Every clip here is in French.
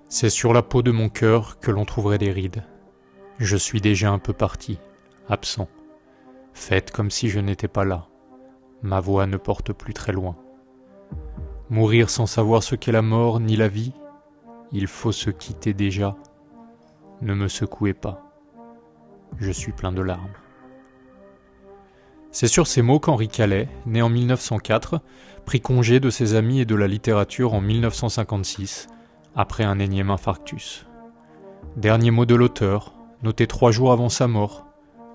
C'est sur la peau de mon cœur que l'on trouverait des rides. Je suis déjà un peu parti, absent. Faites comme si je n'étais pas là. Ma voix ne porte plus très loin. Mourir sans savoir ce qu'est la mort ni la vie, il faut se quitter déjà. Ne me secouez pas. Je suis plein de larmes. C'est sur ces mots qu'Henri Calais, né en 1904, prit congé de ses amis et de la littérature en 1956, après un énième infarctus. Dernier mot de l'auteur, noté 3 jours avant sa mort,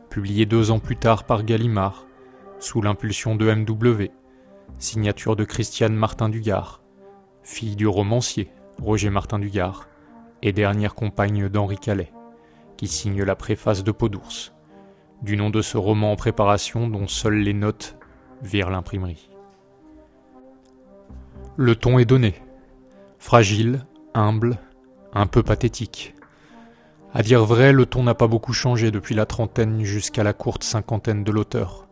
publié 2 ans plus tard par Gallimard, sous l'impulsion de M.W., signature de Christiane Martin-Dugard, fille du romancier Roger Martin-Dugard, et dernière compagne d'Henri Calais, qui signe la préface de Peau d'ours, du nom de ce roman en préparation dont seules les notes virent l'imprimerie. Le ton est donné, fragile, humble, un peu pathétique. À dire vrai, le ton n'a pas beaucoup changé depuis la trentaine jusqu'à la courte cinquantaine de l'auteur.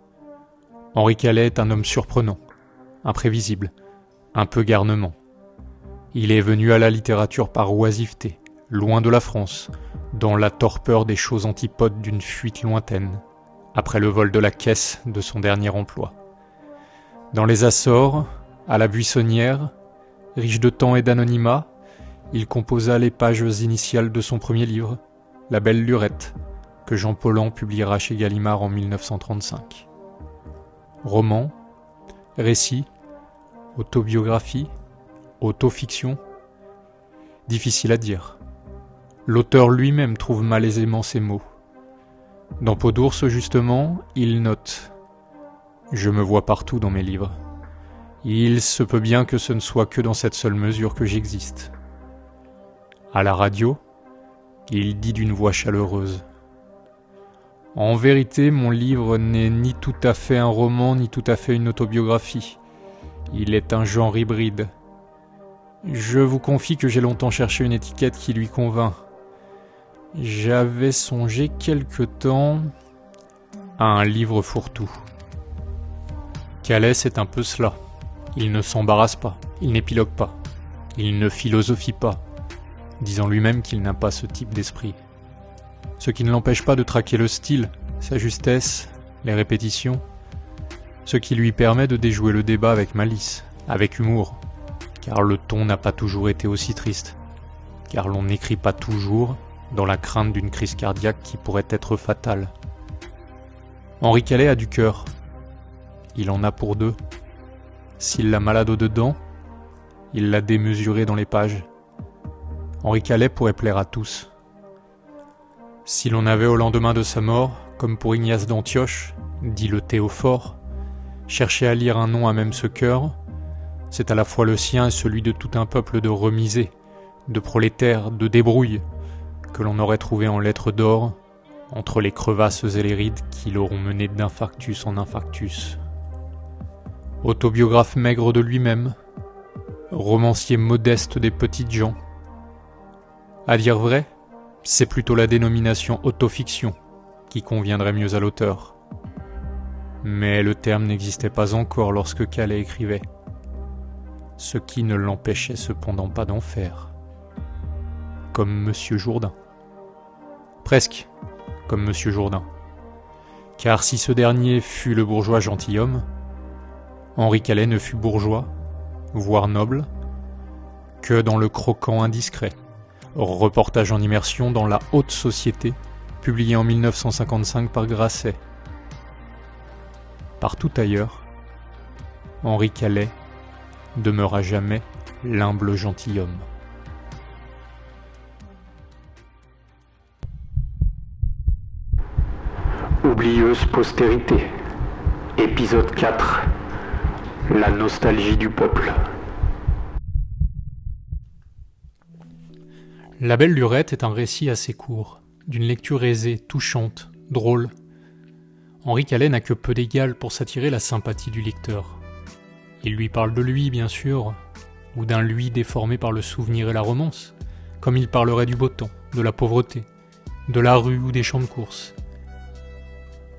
Henri Calais est un homme surprenant, imprévisible, un peu garnement. Il est venu à la littérature par oisiveté, loin de la France, dans la torpeur des choses antipodes d'une fuite lointaine, après le vol de la caisse de son dernier emploi. Dans les Açores, à la Buissonnière, riche de temps et d'anonymat, il composa les pages initiales de son premier livre, La Belle Lurette, que Jean Paulhan publiera chez Gallimard en 1935. Roman, récit, autobiographie, autofiction, difficile à dire. L'auteur lui-même trouve malaisément ces mots. Dans Peau d'ours, justement, il note « Je me vois partout dans mes livres. Il se peut bien que ce ne soit que dans cette seule mesure que j'existe. » À la radio, il dit d'une voix chaleureuse « En vérité, mon livre n'est ni tout à fait un roman, ni tout à fait une autobiographie. Il est un genre hybride. Je vous confie que j'ai longtemps cherché une étiquette qui lui convint. J'avais songé quelque temps à un livre fourre-tout. » Calais, c'est un peu cela. Il ne s'embarrasse pas, il n'épilogue pas, il ne philosophie pas, disant lui-même qu'il n'a pas ce type d'esprit. Ce qui ne l'empêche pas de traquer le style, sa justesse, les répétitions, ce qui lui permet de déjouer le débat avec malice, avec humour, car le ton n'a pas toujours été aussi triste, car l'on n'écrit pas toujours dans la crainte d'une crise cardiaque qui pourrait être fatale. Henri Calais a du cœur. Il en a pour 2. S'il l'a malade au-dedans, il l'a démesuré dans les pages. Henri Calais pourrait plaire à tous. Si l'on avait au lendemain de sa mort, comme pour Ignace d'Antioche, dit le Théophore, cherché à lire un nom à même ce cœur, c'est à la fois le sien et celui de tout un peuple de remisés, de prolétaires, de débrouilles, que l'on aurait trouvé en lettres d'or, entre les crevasses et les rides qui l'auront mené d'infarctus en infarctus. Autobiographe maigre de lui-même, romancier modeste des petites gens. À dire vrai, c'est plutôt la dénomination autofiction qui conviendrait mieux à l'auteur. Mais le terme n'existait pas encore lorsque Calais écrivait, ce qui ne l'empêchait cependant pas d'en faire. Comme Monsieur Jourdain. Presque comme Monsieur Jourdain. Car si ce dernier fut le bourgeois gentilhomme, Henri Calais ne fut bourgeois, voire noble, que dans Le Croquant indiscret, reportage en immersion dans la haute société, publié en 1955 par Grasset. Partout ailleurs, Henri Calais demeure à jamais l'humble gentilhomme. Oublieuse postérité. Épisode 4. La nostalgie du peuple. La Belle Lurette est un récit assez court, d'une lecture aisée, touchante, drôle. Henri Calais n'a que peu d'égal pour s'attirer la sympathie du lecteur. Il lui parle de lui, bien sûr, ou d'un lui déformé par le souvenir et la romance, comme il parlerait du beau temps, de la pauvreté, de la rue ou des champs de course.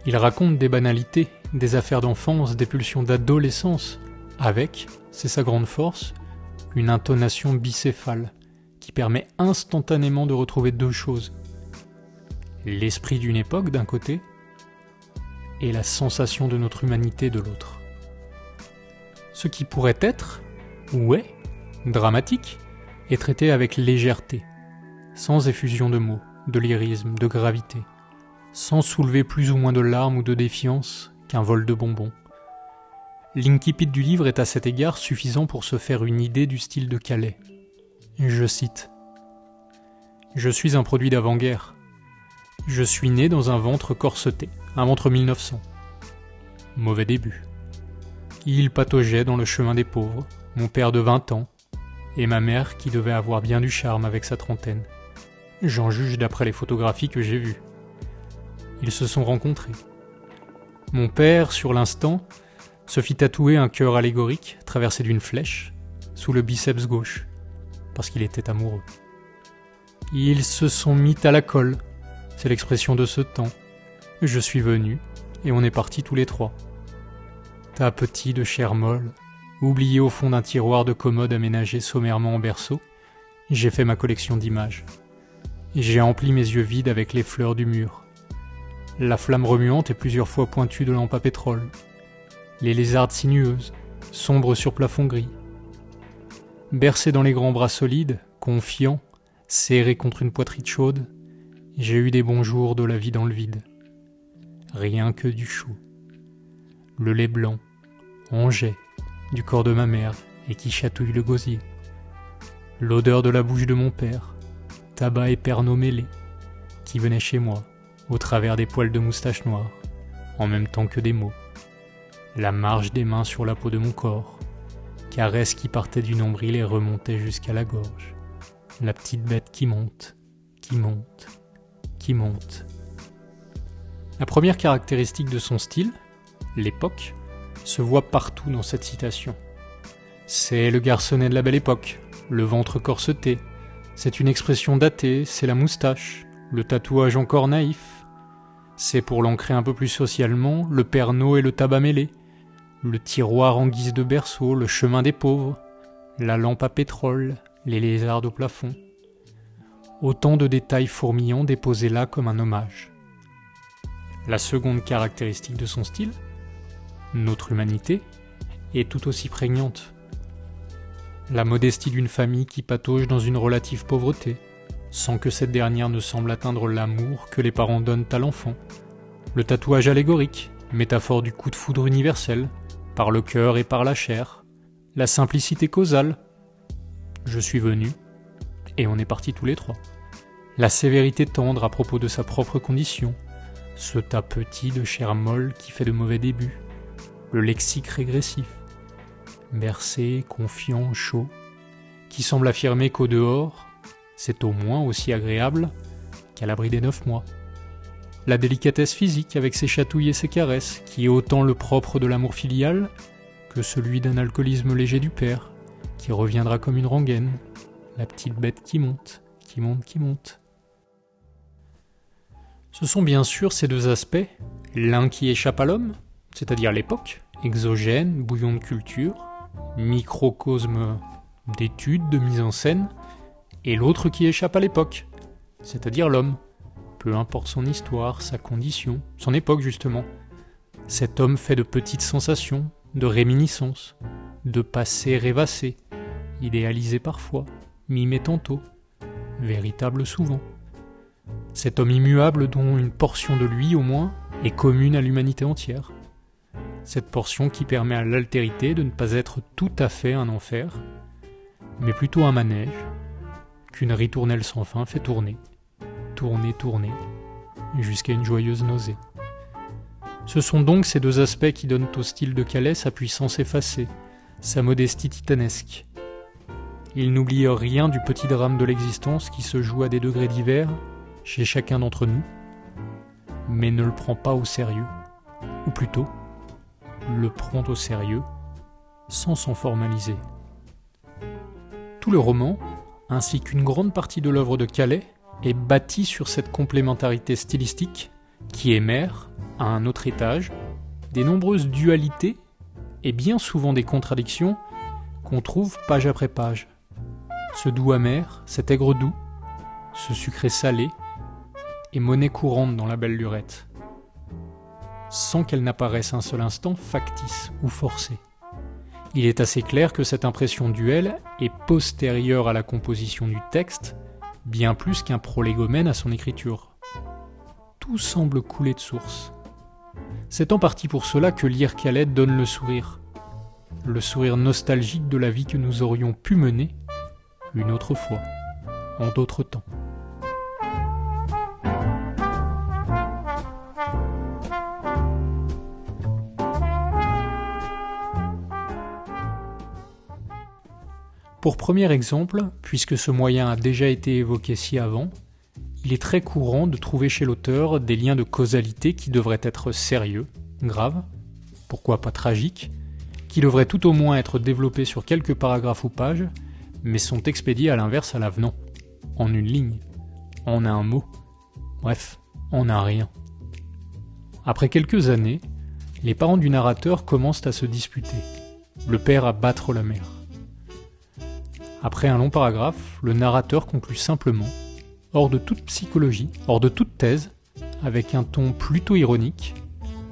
Il raconte des banalités, des affaires d'enfance, des pulsions d'adolescence, avec, c'est sa grande force, une intonation bicéphale, qui qui permet instantanément de retrouver deux choses. L'esprit d'une époque d'un côté et la sensation de notre humanité de l'autre. Ce qui pourrait être, ou est, dramatique, est traité avec légèreté, sans effusion de mots, de lyrisme, de gravité, sans soulever plus ou moins de larmes ou de défiance qu'un vol de bonbons. L'incipit du livre est à cet égard suffisant pour se faire une idée du style de Calais. Je cite : « Je suis un produit d'avant-guerre. Je suis né dans un ventre corseté, un ventre 1900. Mauvais début. Il pataugeait dans le chemin des pauvres, mon père de 20 ans, et ma mère qui devait avoir bien du charme avec sa trentaine. J'en juge d'après les photographies que j'ai vues. Ils se sont rencontrés. Mon père, sur l'instant, se fit tatouer un cœur allégorique traversé d'une flèche sous le biceps gauche, parce qu'il était amoureux. Ils se sont mis à la colle, c'est l'expression de ce temps. Je suis venu, et on est partis tous les trois. Tas petit de chair molle, oublié au fond d'un tiroir de commode aménagé sommairement en berceau, j'ai fait ma collection d'images. J'ai empli mes yeux vides avec les fleurs du mur. La flamme remuante et plusieurs fois pointue de lampe à pétrole. Les lézardes sinueuses, sombres sur plafond gris. Bercé dans les grands bras solides, confiant, serré contre une poitrine chaude, j'ai eu des bons jours de la vie dans le vide. Rien que du chaud. Le lait blanc, en jet, du corps de ma mère et qui chatouille le gosier. L'odeur de la bouche de mon père, tabac et pernod mêlés, qui venait chez moi, au travers des poils de moustache noire, en même temps que des mots. La marche des mains sur la peau de mon corps, caresse qui partait du nombril et remontait jusqu'à la gorge. La petite bête qui monte, qui monte, qui monte. La première caractéristique de son style, l'époque, se voit partout dans cette citation. C'est le garçonnet de la belle époque, le ventre corseté, c'est une expression datée, c'est la moustache, le tatouage encore naïf, c'est pour l'ancrer un peu plus socialement, le pernod et le tabac mêlé, le tiroir en guise de berceau, le chemin des pauvres, la lampe à pétrole, les lézardes au plafond. Autant de détails fourmillants déposés là comme un hommage. La seconde caractéristique de son style, notre humanité, est tout aussi prégnante. La modestie d'une famille qui patauge dans une relative pauvreté, sans que cette dernière ne semble atteindre l'amour que les parents donnent à l'enfant. Le tatouage allégorique, métaphore du coup de foudre universel, par le cœur et par la chair. La simplicité causale. Je suis venu, et on est partis tous les trois. La sévérité tendre à propos de sa propre condition. Ce tas petit de chair molle qui fait de mauvais débuts. Le lexique régressif. Bercé, confiant, chaud, qui semble affirmer qu'au dehors, c'est au moins aussi agréable qu'à l'abri des 9 mois. La délicatesse physique avec ses chatouilles et ses caresses, qui est autant le propre de l'amour filial que celui d'un alcoolisme léger du père, qui reviendra comme une rengaine, la petite bête qui monte, qui monte, qui monte. Ce sont bien sûr ces deux aspects, l'un qui échappe à l'homme, c'est-à-dire l'époque, exogène, bouillon de culture, microcosme d'études, de mise en scène, et l'autre qui échappe à l'époque, c'est-à-dire l'homme, peu importe son histoire, sa condition, son époque justement. Cet homme fait de petites sensations, de réminiscences, de passé rêvassé, idéalisé parfois, mimé tantôt, véritable souvent. Cet homme immuable dont une portion de lui au moins est commune à l'humanité entière. Cette portion qui permet à l'altérité de ne pas être tout à fait un enfer, mais plutôt un manège, qu'une ritournelle sans fin fait tourner, tourner, tourner, jusqu'à une joyeuse nausée. Ce sont donc ces deux aspects qui donnent au style de Calais sa puissance effacée, sa modestie titanesque. Il n'oublie rien du petit drame de l'existence qui se joue à des degrés divers chez chacun d'entre nous, mais ne le prend pas au sérieux, ou plutôt, le prend au sérieux sans s'en formaliser. Tout le roman, ainsi qu'une grande partie de l'œuvre de Calais, est bâti sur cette complémentarité stylistique qui émère, à un autre étage, des nombreuses dualités et bien souvent des contradictions qu'on trouve page après page. Ce doux amer, cet aigre doux, ce sucré salé, est monnaie courante dans la belle lurette, sans qu'elle n'apparaisse un seul instant factice ou forcée. Il est assez clair que cette impression duelle est postérieure à la composition du texte, bien plus qu'un prolégomène à son écriture. Tout semble couler de source. C'est en partie pour cela que lire Khaled donne le sourire nostalgique de la vie que nous aurions pu mener une autre fois, en d'autres temps. Pour premier exemple, puisque ce moyen a déjà été évoqué ci-avant, il est très courant de trouver chez l'auteur des liens de causalité qui devraient être sérieux, graves, pourquoi pas tragiques, qui devraient tout au moins être développés sur quelques paragraphes ou pages, mais sont expédiés à l'inverse à l'avenant, en une ligne, en un mot, bref, en un rien. Après quelques années, les parents du narrateur commencent à se disputer, le père à battre la mère. Après un long paragraphe, le narrateur conclut simplement, hors de toute psychologie, hors de toute thèse, avec un ton plutôt ironique,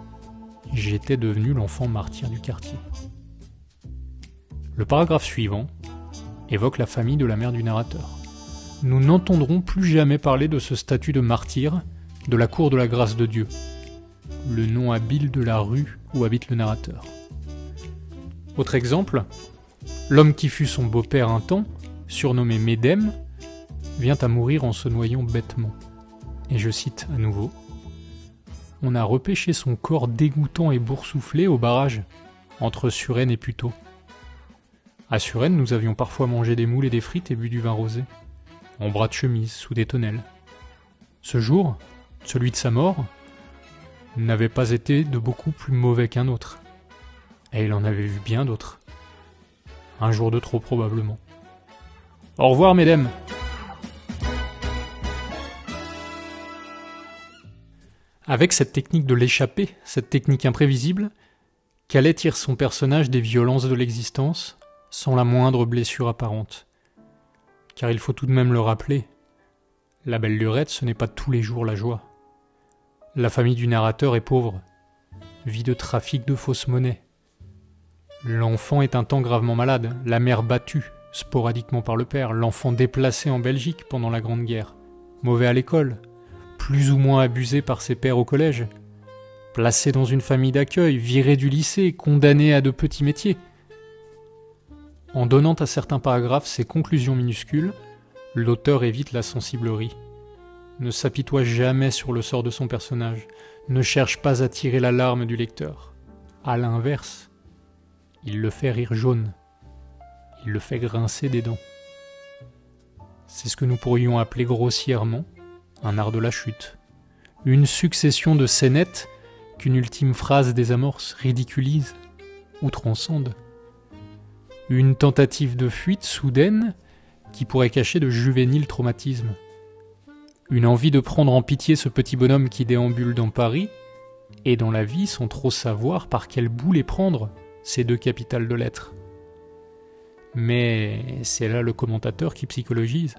« J'étais devenu l'enfant martyr du quartier ». Le paragraphe suivant évoque la famille de la mère du narrateur. Nous n'entendrons plus jamais parler de ce statut de martyr de la cour de la grâce de Dieu, le nom habile de la rue où habite le narrateur. Autre exemple, l'homme qui fut son beau-père un temps, surnommé Médème, vient à mourir en se noyant bêtement. Et je cite à nouveau, « On a repêché son corps dégoûtant et boursouflé au barrage, entre Suresnes et Puteaux. À Suresnes, nous avions parfois mangé des moules et des frites et bu du vin rosé, en bras de chemise, sous des tonnelles. Ce jour, celui de sa mort, n'avait pas été de beaucoup plus mauvais qu'un autre. Et il en avait vu bien d'autres. Un jour de trop probablement. Au revoir, mesdames. » Avec cette technique de l'échappée, cette technique imprévisible, Khaled tire son personnage des violences de l'existence, sans la moindre blessure apparente. Car il faut tout de même le rappeler, la belle lurette, ce n'est pas tous les jours la joie. La famille du narrateur est pauvre, vit de trafic de fausses monnaies. L'enfant est un temps gravement malade, la mère battue, sporadiquement par le père, l'enfant déplacé en Belgique pendant la Grande Guerre, mauvais à l'école, plus ou moins abusé par ses pairs au collège, placé dans une famille d'accueil, viré du lycée, condamné à de petits métiers. En donnant à certains paragraphes ces conclusions minuscules, l'auteur évite la sensiblerie, ne s'apitoie jamais sur le sort de son personnage, ne cherche pas à tirer l'alarme du lecteur. À l'inverse, il le fait rire jaune, il le fait grincer des dents. C'est ce que nous pourrions appeler grossièrement un art de la chute. Une succession de scénettes qu'une ultime phrase désamorce, ridiculise ou transcende. Une tentative de fuite soudaine qui pourrait cacher de juvéniles traumatismes. Une envie de prendre en pitié ce petit bonhomme qui déambule dans Paris et dans la vie sans trop savoir par quel bout les prendre, ces deux capitales de lettres. Mais c'est là le commentateur qui psychologise,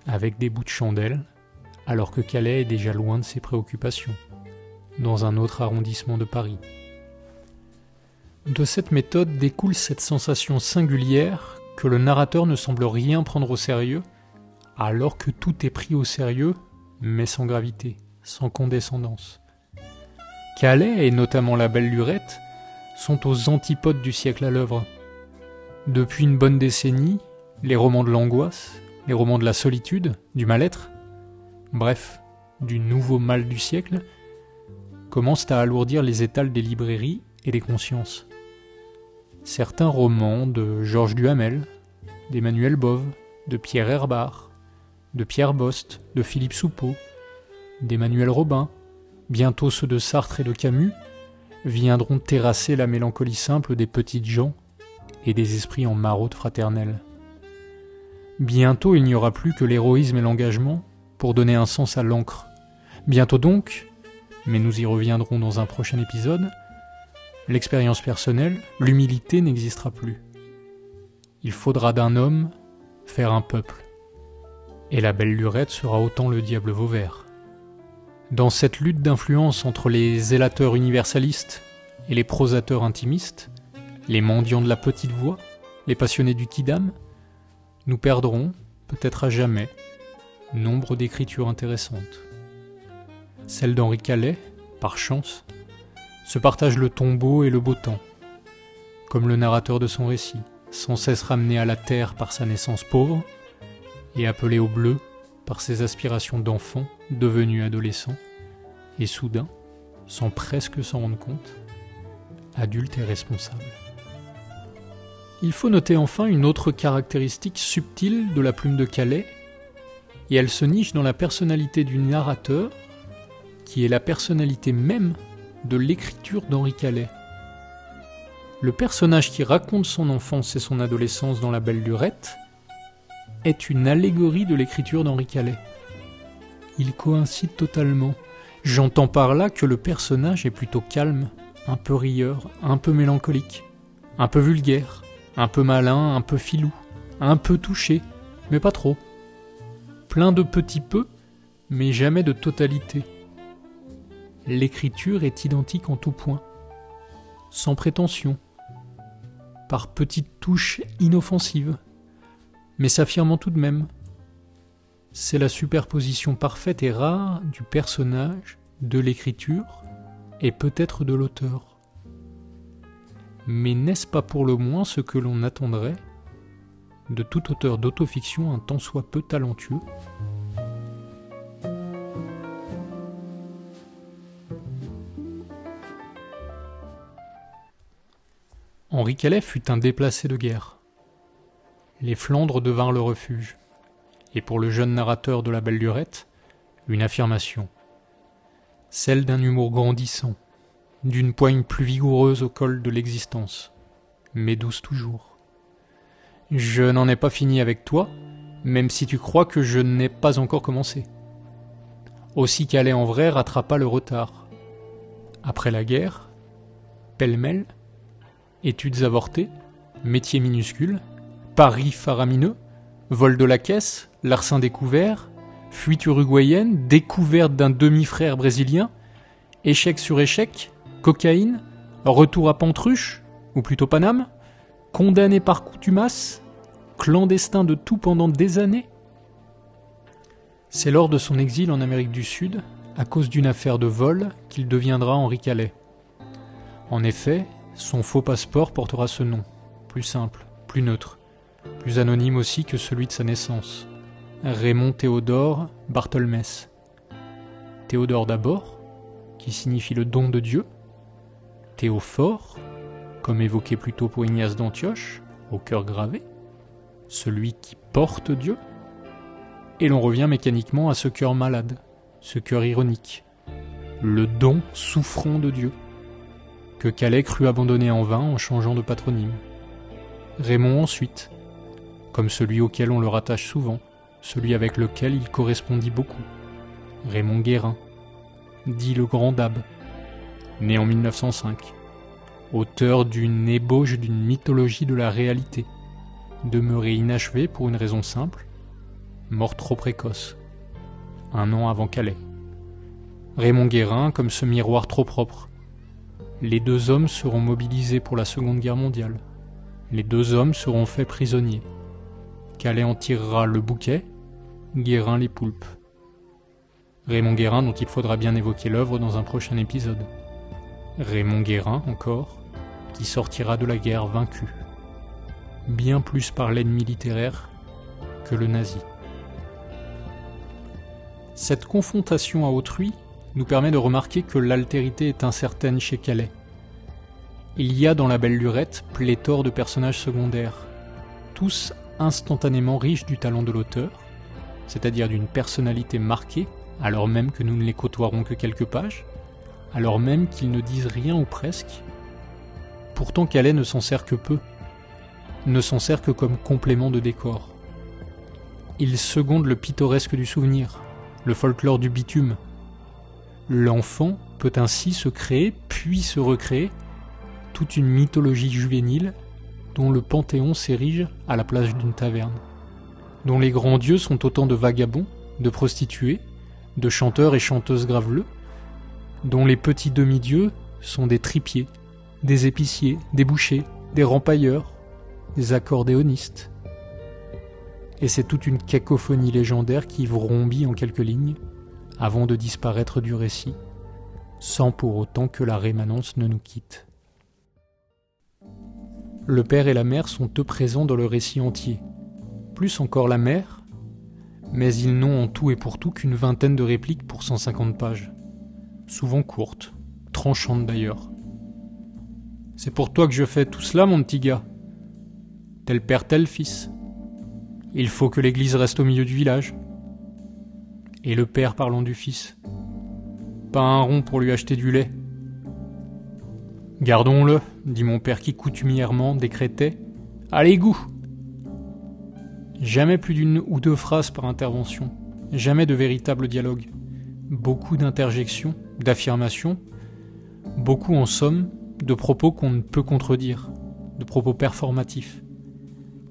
avec des bouts de chandelle, alors que Calais est déjà loin de ses préoccupations, dans un autre arrondissement de Paris. De cette méthode découle cette sensation singulière que le narrateur ne semble rien prendre au sérieux, alors que tout est pris au sérieux, mais sans gravité, sans condescendance. Calais, et notamment la belle lurette, sont aux antipodes du siècle à l'œuvre. Depuis une bonne décennie, les romans de l'angoisse, les romans de la solitude, du mal-être, bref, du nouveau mal du siècle, commencent à alourdir les étals des librairies et des consciences. Certains romans de Georges Duhamel, d'Emmanuel Bove, de Pierre Herbart, de Pierre Bost, de Philippe Soupeau, d'Emmanuel Robin, bientôt ceux de Sartre et de Camus, viendront terrasser la mélancolie simple des petites gens et des esprits en maraude fraternelle. Bientôt il n'y aura plus que l'héroïsme et l'engagement pour donner un sens à l'encre. Bientôt donc, mais nous y reviendrons dans un prochain épisode, l'expérience personnelle, l'humilité n'existera plus. Il faudra d'un homme faire un peuple. Et la belle lurette sera autant le diable Vauvert. Dans cette lutte d'influence entre les zélateurs universalistes et les prosateurs intimistes, les mendiants de la petite voix, les passionnés du kidam, nous perdrons, peut-être à jamais, nombre d'écritures intéressantes. Celle d'Henri Calais, par chance, se partage le tombeau et le beau temps, comme le narrateur de son récit, sans cesse ramené à la terre par sa naissance pauvre, et appelé au bleu par ses aspirations d'enfant devenu adolescent, et soudain, sans presque s'en rendre compte, adulte et responsable. Il faut noter enfin une autre caractéristique subtile de la plume de Calais, et elle se niche dans la personnalité du narrateur, qui est la personnalité même de l'écriture d'Henri Calais. Le personnage qui raconte son enfance et son adolescence dans La Belle Lurette est une allégorie de l'écriture d'Henri Calais. Il coïncide totalement. J'entends par là que le personnage est plutôt calme, un peu rieur, un peu mélancolique, un peu vulgaire, un peu malin, un peu filou, un peu touché, mais pas trop. Plein de petits peu, mais jamais de totalité. L'écriture est identique en tout point, sans prétention, par petites touches inoffensives, mais s'affirmant tout de même. C'est la superposition parfaite et rare du personnage, de l'écriture, et peut-être de l'auteur. Mais n'est-ce pas pour le moins ce que l'on attendrait de tout auteur d'autofiction un tant soit peu talentueux ? Henri Calais fut un déplacé de guerre. Les Flandres devinrent le refuge, et pour le jeune narrateur de La Belle Lurette, une affirmation, celle d'un humour grandissant, d'une poigne plus vigoureuse au col de l'existence, mais douce toujours. Je n'en ai pas fini avec toi, même si tu crois que je n'ai pas encore commencé. Aussi Calais en vrai rattrapa le retard. Après la guerre, pêle-mêle, études avortées, métiers minuscules, paris faramineux, vol de la caisse, larcin découvert, fuite uruguayenne, découverte d'un demi-frère brésilien, échec sur échec, cocaïne, retour à Pantruche, ou plutôt Paname, condamné par contumace, clandestin de tout pendant des années. C'est lors de son exil en Amérique du Sud, à cause d'une affaire de vol, qu'il deviendra Henri Calais. En effet, son faux passeport portera ce nom, plus simple, plus neutre, plus anonyme aussi que celui de sa naissance. Raymond Théodore Barthelmess. Théodore d'abord, qui signifie le don de Dieu. Théophore, comme évoqué plus tôt pour Ignace d'Antioche, au cœur gravé, celui qui porte Dieu. Et l'on revient mécaniquement à ce cœur malade, ce cœur ironique, le don souffrant de Dieu, que Calais crut abandonner en vain en changeant de patronyme. Raymond ensuite, comme celui auquel on le rattache souvent, celui avec lequel il correspondit beaucoup, Raymond Guérin, dit le Grand Dab, né en 1905, auteur d'une ébauche d'une mythologie de la réalité, demeurée inachevée pour une raison simple, mort trop précoce, 1 an avant Calais. Raymond Guérin comme ce miroir trop propre. Les 2 hommes seront mobilisés pour la Seconde Guerre mondiale. Les 2 hommes seront faits prisonniers. Calais en tirera le bouquet, Guérin les poulpes. Raymond Guérin dont il faudra bien évoquer l'œuvre dans un prochain épisode. Raymond Guérin, encore, qui sortira de la guerre vaincu. Bien plus par l'ennemi littéraire que le nazi. Cette confrontation à autrui nous permet de remarquer que l'altérité est incertaine chez Calais. Il y a dans La Belle Lurette pléthore de personnages secondaires, tous instantanément riches du talent de l'auteur, c'est-à-dire d'une personnalité marquée, alors même que nous ne les côtoierons que quelques pages, alors même qu'ils ne disent rien ou presque. Pourtant Calais ne s'en sert que peu, ne s'en sert que comme complément de décor. Il seconde le pittoresque du souvenir, le folklore du bitume. L'enfant peut ainsi se créer, puis se recréer, toute une mythologie juvénile dont le panthéon s'érige à la place d'une taverne. dont les grands dieux sont autant de vagabonds, de prostituées, de chanteurs et chanteuses graveleux, dont les petits demi-dieux sont des tripiers, des épiciers, des bouchers, des rempailleurs, des accordéonistes. Et c'est toute une cacophonie légendaire qui vrombit en quelques lignes, avant de disparaître du récit, sans pour autant que la rémanence ne nous quitte. Le père et la mère sont eux présents dans le récit entier, plus encore la mère, mais ils n'ont en tout et pour tout qu'une vingtaine de répliques pour 150 pages, souvent courtes, tranchantes d'ailleurs. « C'est pour toi que je fais tout cela, mon petit gars. Tel père, tel fils. Il faut que l'église reste au milieu du village. » Et le père parlant du fils. « Pas un rond pour lui acheter du lait. »« Gardons-le, » dit mon père qui coutumièrement décrétait. « À l'égout !» Jamais plus d'une ou deux phrases par intervention, jamais de véritable dialogue. Beaucoup d'interjections, d'affirmations, beaucoup en somme de propos qu'on ne peut contredire, de propos performatifs,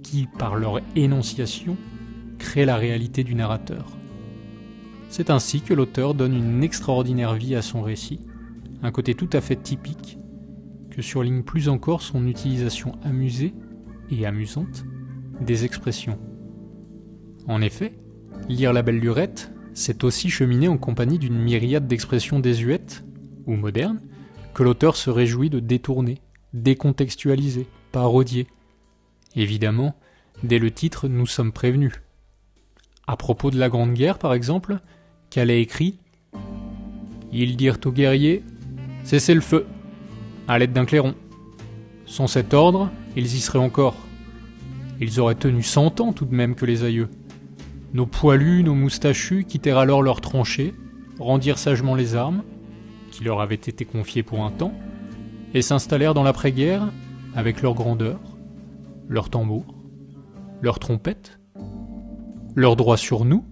qui, par leur énonciation, créent la réalité du narrateur. C'est ainsi que l'auteur donne une extraordinaire vie à son récit, un côté tout à fait typique, que surligne plus encore son utilisation amusée et amusante des expressions. En effet, lire La Belle Lurette, c'est aussi cheminer en compagnie d'une myriade d'expressions désuètes, ou modernes, que l'auteur se réjouit de détourner, décontextualiser, parodier. Évidemment, dès le titre, nous sommes prévenus. À propos de la Grande Guerre, par exemple, Calais écrit « Ils dirent aux guerriers « Cessez le feu !» à l'aide d'un clairon. Sans cet ordre, ils y seraient encore. Ils auraient tenu 100 ans tout de même que les aïeux. Nos poilus, nos moustachus quittèrent alors leurs tranchées, rendirent sagement les armes, qui leur avaient été confiées pour un temps, et s'installèrent dans l'après-guerre avec leur grandeur, leurs tambours, leurs trompettes, leurs droits sur nous,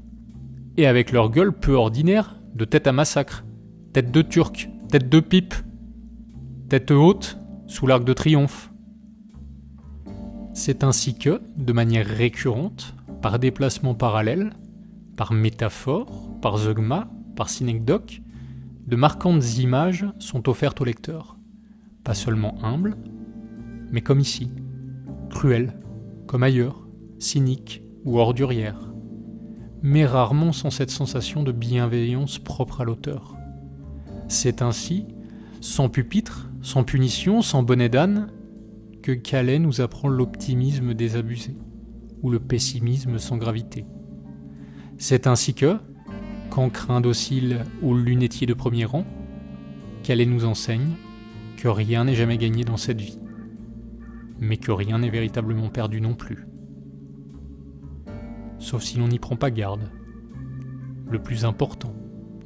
et avec leur gueule peu ordinaire de tête à massacre, tête de turc, tête de pipe, tête haute sous l'arc de triomphe. C'est ainsi que, de manière récurrente, par déplacement parallèle, par métaphore, par zeugma, par synecdoque, de marquantes images sont offertes au lecteur, pas seulement humbles, mais comme ici, cruelles, comme ailleurs, cyniques ou ordurières, mais rarement sans cette sensation de bienveillance propre à l'auteur. C'est ainsi, sans pupitre, sans punition, sans bonnet d'âne, que Calais nous apprend l'optimisme désabusé, ou le pessimisme sans gravité. C'est ainsi que, cancrin docile ou lunetier de premier rang, Calais nous enseigne que rien n'est jamais gagné dans cette vie, mais que rien n'est véritablement perdu non plus. Sauf si l'on n'y prend pas garde. Le plus important,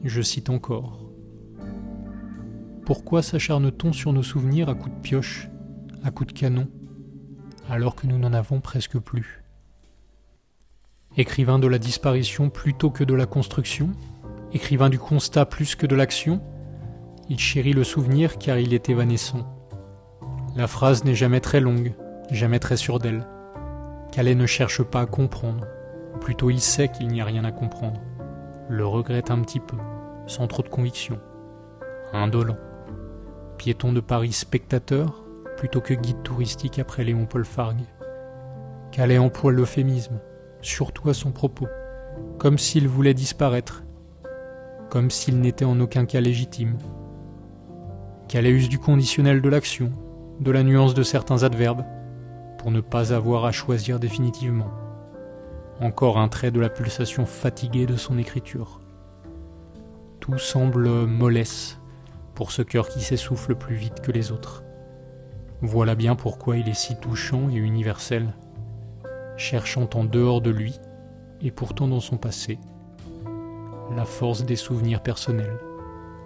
je cite encore. Pourquoi s'acharne-t-on sur nos souvenirs à coups de pioche, à coups de canon, alors que nous n'en avons presque plus ? Écrivain de la disparition plutôt que de la construction, écrivain du constat plus que de l'action, il chérit le souvenir car il est évanescent. La phrase n'est jamais très longue, jamais très sûre d'elle. Calais ne cherche pas à comprendre, ou plutôt il sait qu'il n'y a rien à comprendre. Le regrette un petit peu, sans trop de conviction. Indolent. Piéton de Paris spectateur, plutôt que guide touristique après Léon-Paul Fargue. Calais emploie l'euphémisme, surtout à son propos, comme s'il voulait disparaître, comme s'il n'était en aucun cas légitime. Calais use du conditionnel de l'action, de la nuance de certains adverbes, pour ne pas avoir à choisir définitivement. Encore un trait de la pulsation fatiguée de son écriture. Tout semble mollesse pour ce cœur qui s'essouffle plus vite que les autres. Voilà bien pourquoi il est si touchant et universel, cherchant en dehors de lui, et pourtant dans son passé, la force des souvenirs personnels,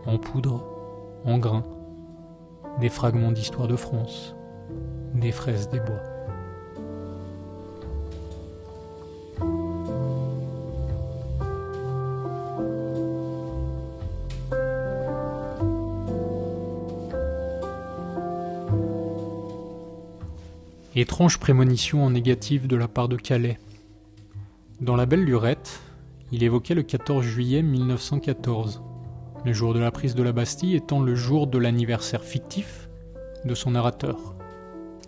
en poudre, en grains, des fragments d'histoire de France, des fraises des bois. Étrange prémonition en négatif de la part de Calais. Dans La Belle Lurette, il évoquait le 14 juillet 1914, le jour de la prise de la Bastille étant le jour de l'anniversaire fictif de son narrateur,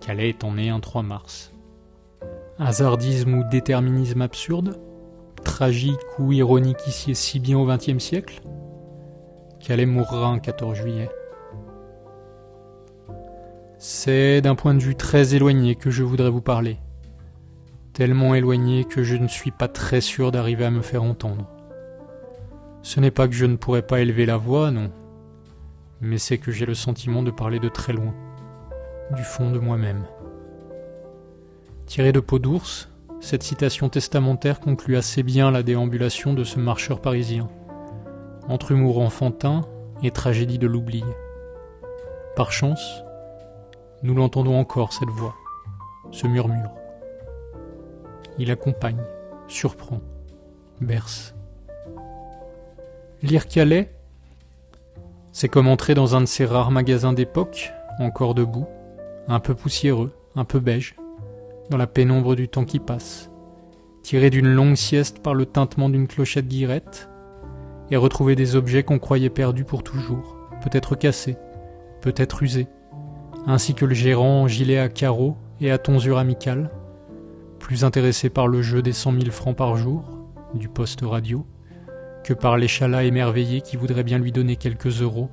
Calais étant né un 3 mars. Hasardisme ou déterminisme absurde, tragique ou ironique ici et si bien au XXe siècle, Calais mourra un 14 juillet. C'est d'un point de vue très éloigné que je voudrais vous parler. Tellement éloigné que je ne suis pas très sûr d'arriver à me faire entendre. Ce n'est pas que je ne pourrais pas élever la voix, non, mais c'est que j'ai le sentiment de parler de très loin, du fond de moi-même. Tirée de Peau d'ours, cette citation testamentaire conclut assez bien la déambulation de ce marcheur parisien, entre humour enfantin et tragédie de l'oubli. Par chance, nous l'entendons encore cette voix, ce murmure. Il accompagne, surprend, berce. Lire Calais, c'est comme entrer dans un de ces rares magasins d'époque, encore debout, un peu poussiéreux, un peu beige, dans la pénombre du temps qui passe, tirer d'une longue sieste par le tintement d'une clochette guillerette, et retrouver des objets qu'on croyait perdus pour toujours, peut-être cassés, peut-être usés, ainsi que le gérant en gilet à carreaux et à tonsure amicale, plus intéressé par le jeu des 100 000 francs par jour, du poste radio, que par l'échalas émerveillé qui voudrait bien lui donner quelques euros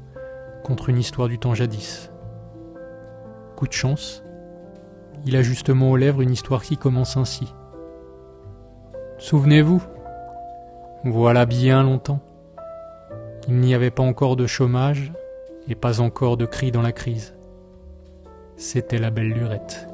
contre une histoire du temps jadis. Coup de chance, il a justement aux lèvres une histoire qui commence ainsi. Souvenez-vous, voilà bien longtemps, il n'y avait pas encore de chômage et pas encore de cris dans la crise. C'était la Belle Lurette.